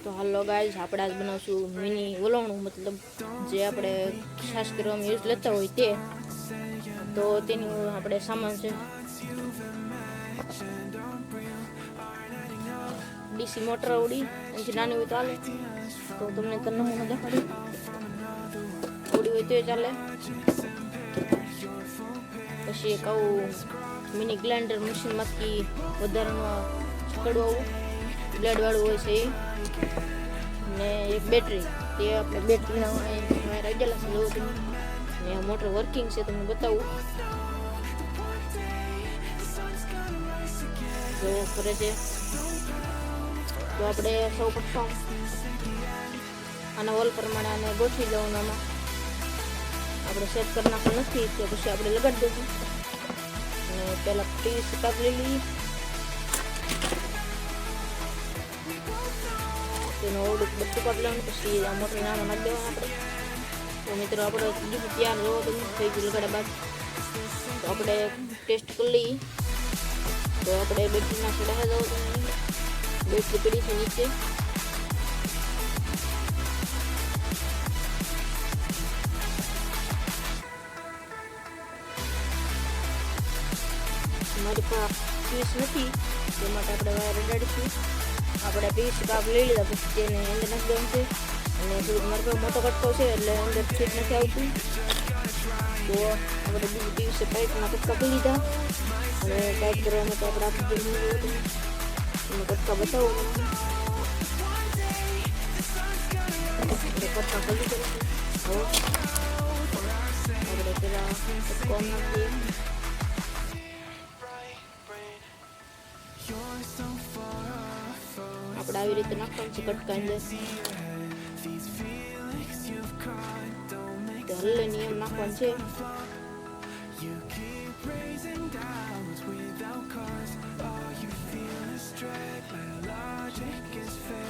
તો હાલો ગાઈસ, આપણે આજ બનાવશું મિની વલોણું, મતલબ જે આપણે ખાસ કરવામાં યુઝ લેતા હોય તે. તો તેનું આપણે સામાન છે ડીસી મોટર આવડી, એનાથી નાની હોય તો ચાલે. તો તમને નમૂનો દેખાડી, આવડી હોય તો ચાલે. પછી એક આવું મિની ગ્રાઇન્ડર મશીનમાંથી વધારાનું કડવું બ્લેડ વાળું હોય છે એ, ને એક બેટરી. તે આપણે બેટરીના વાયર અડેલા છે જોવો તમે, ને આ મોટર વર્કિંગ છે તમને બતાવું જો કરે છે. તો આપણે સૌ પ્રથમ આના વોલ પ્રમાણે આને ગોઠવી દઉં. આમાં આપણે સેટ કરી નાખવાનું નથી, તો પછી આપણે લગાડી દઈશું. અને પહેલાં પીસ કાપી લઈ તેનું ઓવડું બધું કાપી લેવાનું, પછી આ મોટર નામાં નાખી દેવાનું આપણે. તો મિત્રો આપણે બીજું તૈયાર જોવો તમે થઈ ગયું લગાડ્યા બાદ. તો આપણે ટેસ્ટ કરી લઈએ. તો આપણે બેટરીના છેડા જાઓ તમે, બેટરી પડી છે નીચે. મારી પાસે પીસ નથી, તે માટે આપણે વાયર અડાડીશું. આપણે પીસ કાપ લઈ લીધા, પછી તેને અંદર નાખી દેવાનું છે. અને થોડુંક મારી પાસે મોટો કટકો છે એટલે અંદર ફીટ નથી આવતું. તો આપણે બીજું પીસ પાઇપના કટકા કરી લીધા. અને પાઇપ કરવા માટે આપણે આપી દઈએ એનો કટકા બતાવો મને. કટકા કરી દઈશું. હવે આપણે પેલા કટકો નાખીએ. આપણે આવી રીતે નાખવાનું છે કટકા અંદર. હલ્લે નિયમ નાખવાનું છે.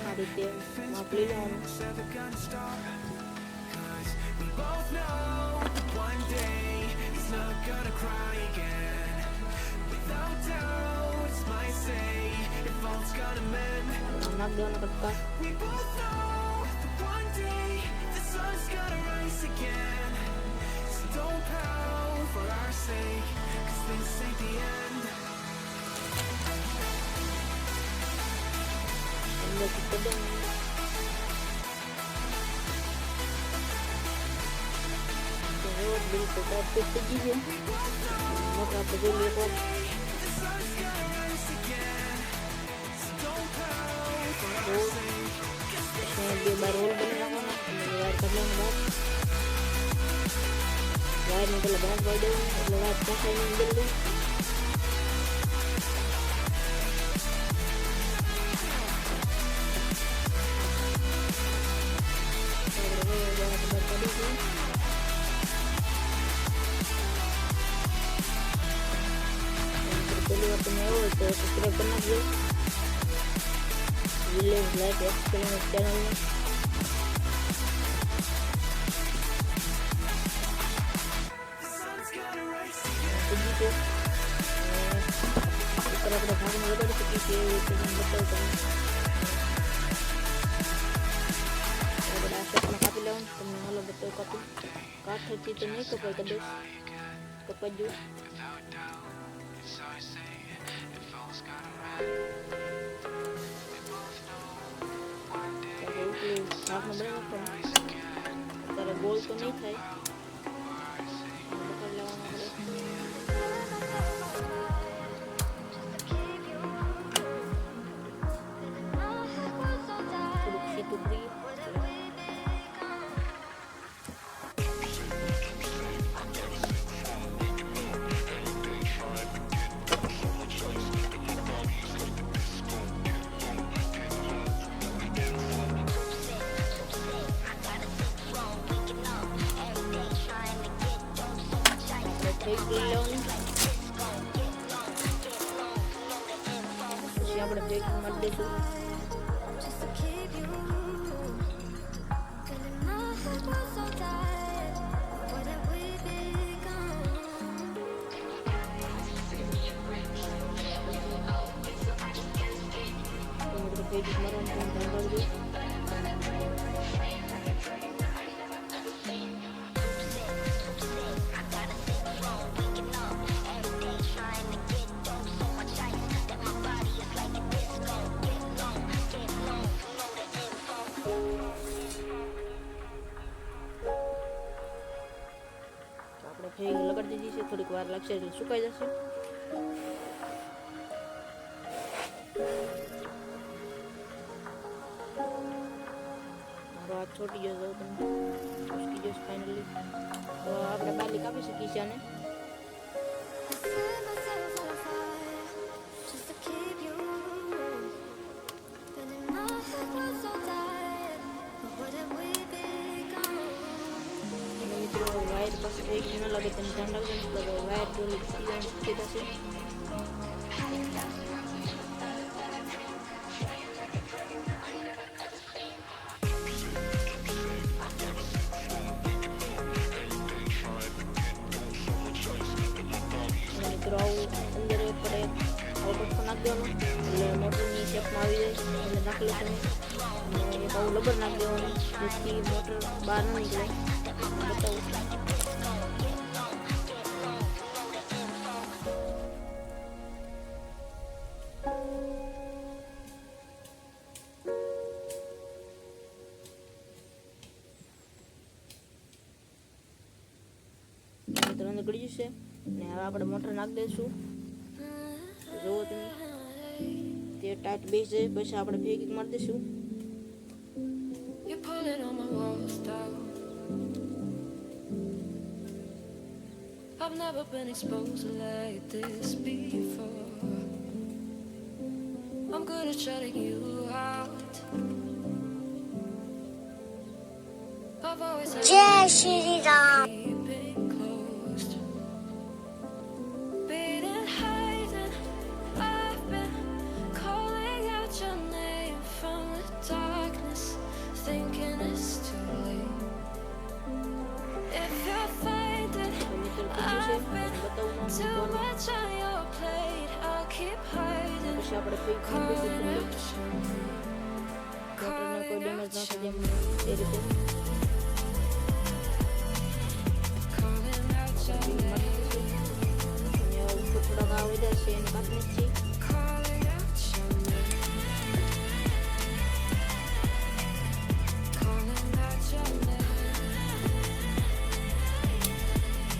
આ રીતે માપ લઈ લેવાનું. નાખ દેવાના કટકા. બિલકુલ થઈ ગઈ છે મોટર. આપણે જોઈ લઈએ બે બાર હોલ બની નાખવાના. વાયર કાઢવાનું બાદ વાયરને પેલા બહાર પાડી દેવાનું, એટલે વાયર પહોંચાઈને અંદર લઈ. પહેલી વાર તમે આવો તો સબસ્ક્રાઈબ કરી નાખજો વિલેજ લાઈફ એક્સપેરિમેન્ટ ચેનલને. ઉપર આપણે ભાગમાં લગાડી શકીએ છીએ એવી રીતે બતાવું તમને. આપણે આ શેપમાં કાપી લેવાનું. તમને હાલો બતાવું કાપી. કાઠેથી તો નહીં કપાય, કદાચ કપાઈ જવું. હાથમાં બનાવી નાખવાનું. અત્યારે ગોળ તો નહીં થાય. પકડી લેવાનું આપણે. થોડુંક સીધું કરીએ. પછી આપણે બ્રેક મારી દઈશું. Jadi kemarin pun tanggal આપણે ફેગ લગાડી દીધી છે, થોડીક વાર લાગશે એટલે સુકાઈ જશે. મારો હાથ છોટી ગયો તો તમે છૂટી જશે ફાઇનલી. તો આપણે બાલી કાપી શકીએ છીએ આને. વાયર પાસે એક ન લાગે તેને ધ્યાન રાખજો, તો વાયર ટોલી સીધી થશે. મિત્રો આવું અંદર પડે આઉટ નાખી દેવાનું એટલે મોટરની શેપમાં આવી જાય એટલે નાખી લેશું. અને એક આવું લબર નાખી દેવાનું જેથી મોટર બહાર ન નીકળે. બતાવું મિત્રો અંદર ગળી જશે ને હવે આપણે મોટર નાખી દઈશું. જુઓ તમે તે ટાઈટ બેસી જાય પછી આપણે ફેગિંગ મારી દઈશું. I've never been exposed like this before. I'm good at shutting you out. I've always had Jai Shri Ram. keeping closed. Beating, hiding, I've been calling out your name from the darkness, thinking it's too late. If you're finding I've been too much on your plate, I'll keep hiding. પછી આપણે ફેગ Calling મોટરને out your name. કોઈ damage ના થાય એ રીતે Calling out your name. અને ઉપર થોડા ઘા વધ્યા છે એને કાપી નાખીએ. Calling out your name. Calling out your name.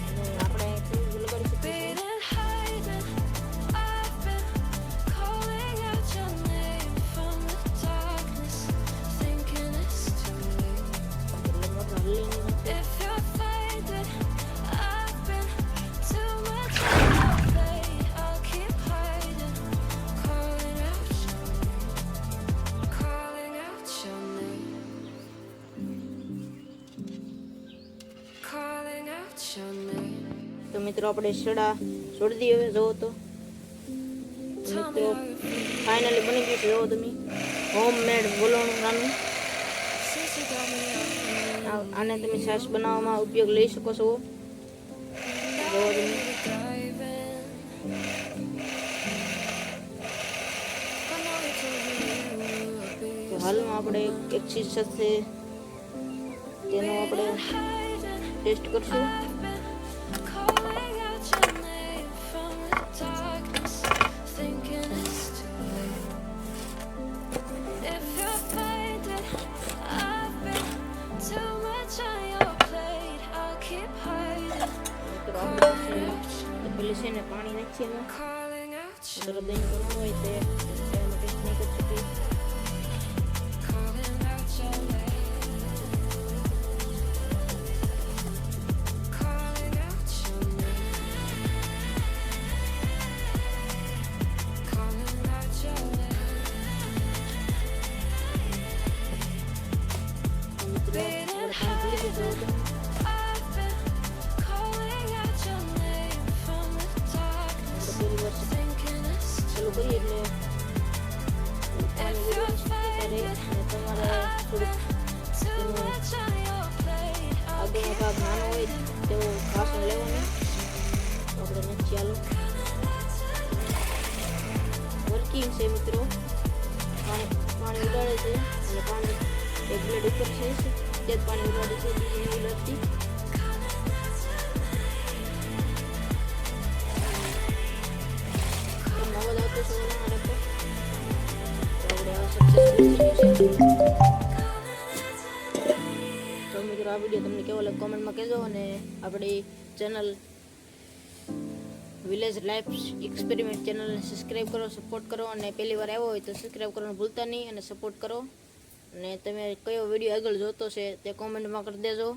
અને આપણે ફેગ લગાડી શકીએ. Beating, hiding, I've been calling out your name from the darkness, thinking it's too late. એટલે મોટર હલી નહીં. If you're finding I've been too much on your plate, I'll keep hiding. Calling out your name. Calling out your name. Calling out your name. તો મિત્રો આપણે સડા છોડી દઈએ. હવે જુઓ તો Tell me મિત્રો how you feel ફાઇનલી બની ગયું છે. જુઓ તમે હોમમેડ બોલવાનું નાનું. since you got me up. આને તમે છાશ બનાવવામાં ઉપયોગ લઈ શકો છો. જુઓ તમે Dive in. I know you told me you would be. તો હાલમાં આપણે એક ચીજ સાથે તેનો આપણે Hiding, ટેસ્ટ કરશું. I've been calling out your name from the darkness, thinking it's too late. If you're finding I've been too much on your plate, I'll keep hiding. મિત્રો આપણે પેલી છે ને પાણી નાખીએ એમાં. Calling out your તરત દહીં તો ન હોય તે એનો ટેસ્ટ નહીં કરી શકીએ. calling out your name. Calling out your name. Calling out your name. તો મિત્રો આપણે પાણી પી લીધું. જુઓ તમે I've been calling out your name from the darkness, આપણે પહેલી વાર thinking it's ચાલુ કરીએ એટલે પાણી you're વધુ અને તમારે થોડુંક too much on your plate. I'll આગળનો ભાગ નાનો હોય તેવો વાસણ લેવાનું. તો આપણે નથી ચાલુ વર્કિંગ છે મિત્રો. પાણી ઉડાડે છે અને પાણી એક બ્લેડ ઉપર છે સફેદ પાણી ઉડાડી છે બીજી બ્લેડથી નવો આવતો છે ઓલા પર આપણે આ સક્સેસફુલ થયું છે. તો મિત્રો આ વિડીયો તમને કેવો લાગે કોમેન્ટમાં કહેજો અને આપણી ચેનલ વિલેજ લાઈફ એક્સપેરિમેન્ટ ચેનલને સબસ્ક્રાઈબ કરો, સપોર્ટ કરો અને પહેલી વાર આવ્યો હોય તો સબસ્ક્રાઈબ કરવાનું ભૂલતા નહીં અને સપોર્ટ કરો. અને તમે કયો વિડીયો આગળ જોતો છે તે કોમેન્ટમાં કરી દેજો.